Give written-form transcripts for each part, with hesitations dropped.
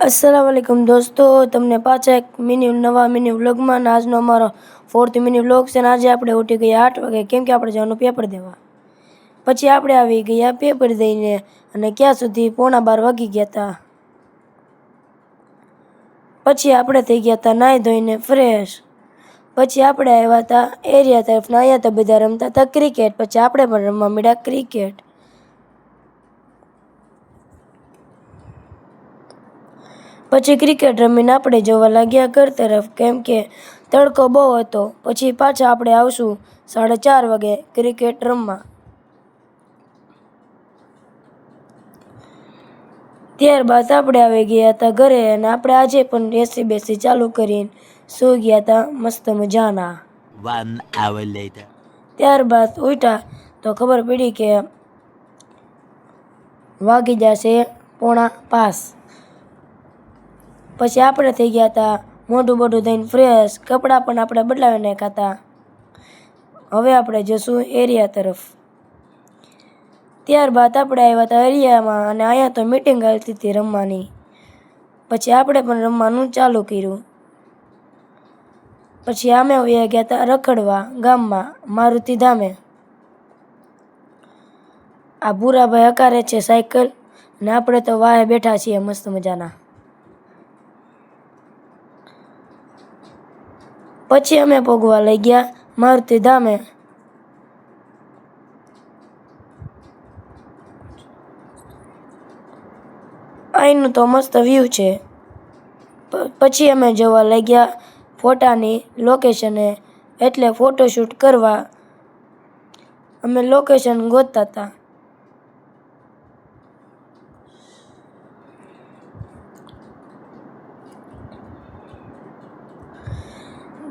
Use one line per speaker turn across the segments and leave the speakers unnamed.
अस्सलामुअलैकुम दोस्तों, तमने पाछा एक नवा मिनी व्लॉगमां આજનો અમારો 4th મિની વ્લોગ છે ને આજે આપણે ઉઠી ગયા 8 વાગે કેમ કે આપણે જવાનું પેપર દેવા। પછી આપણે આવી ગયા પેપર દઈને અને ક્યાં સુધી 11:15 વાગી ગયા હતા। પછી આપણે થઈ ગયા હતા નાઈ ધોઈને ફ્રેશ। પછી આપણે આવ્યા હતા એરિયા તરફ ને અહીંયા તો બધા રમતા હતા ક્રિકેટ। પછી આપણે પણ રમવા માંડ્યા ક્રિકેટ। પછી ક્રિકેટ રમીને આપણે જવા લાગ્યા ઘર તરફ કેમ કે તડકો બહુ હતો। પછી પાછા આપણે આવશું 4:30 વાગે ક્રિકેટ રમવા। ત્યારબાદ આપણે આવી ગયા હતા ઘરે અને આપણે આજે પણ એસી બેસી ચાલુ કરીને સૂઈ ગયા હતા મસ્ત મજાના।
1 hour later.
ત્યારબાદ ઉઠ્યા તો ખબર પડી કે વાગી જશે 4:45। પછી આપણે થઈ ગયા હતા મોઢું બોઢું થઈને ફ્રેશ, કપડાં પણ આપણે બદલાવી નાખ્યા હતા। હવે આપણે જશું એરિયા તરફ। ત્યારબાદ આપણે આવ્યા હતા એરિયામાં અને અહીંયા તો મીટિંગ હાલતી હતી રમવાની। પછી આપણે પણ રમવાનું ચાલુ કર્યું। પછી અમે વયા ગયા હતા રખડવા ગામમાં મારુતિ ધામે। આ ભૂરાભાઈ હકારે છે સાયકલ અને આપણે તો વાહે બેઠા છીએ મસ્ત મજાના। પછી અમે પહોંચવા લઈ ગયા મારુતિ ધામે। અહીંનું તો મસ્ત વ્યૂ છે। પછી અમે જવા લઈ ગયા ફોટાની લોકેશને એટલે ફોટોશૂટ કરવા અમે લોકેશન ગોતતા હતા।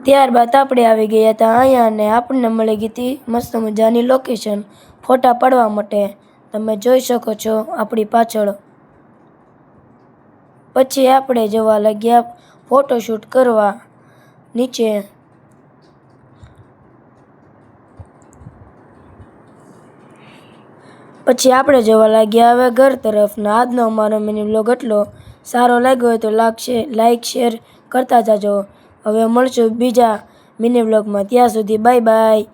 ત્યારબાદ આપણે આવી ગયા હતા અહીંયા અને આપણને મળી ગઈ હતી મસ્ત મજાની લોકેશન ફોટા પાડવા માટે। તમે જોઈ શકો છો આપણી પાછળ। પછી આપણે જવા લાગ્યા ફોટોશૂટ કરવા નીચે। પછી આપણે જવા લાગ્યા હવે ઘર તરફ ને આજનો અમારો મિની વ્લોગ એટલો સારો લાગ્યો હોય તો લાઈક શેર કરતા જાજો। હવે મળશું બીજા મિની વ્લોગમાં, ત્યાં સુધી બાય બાય।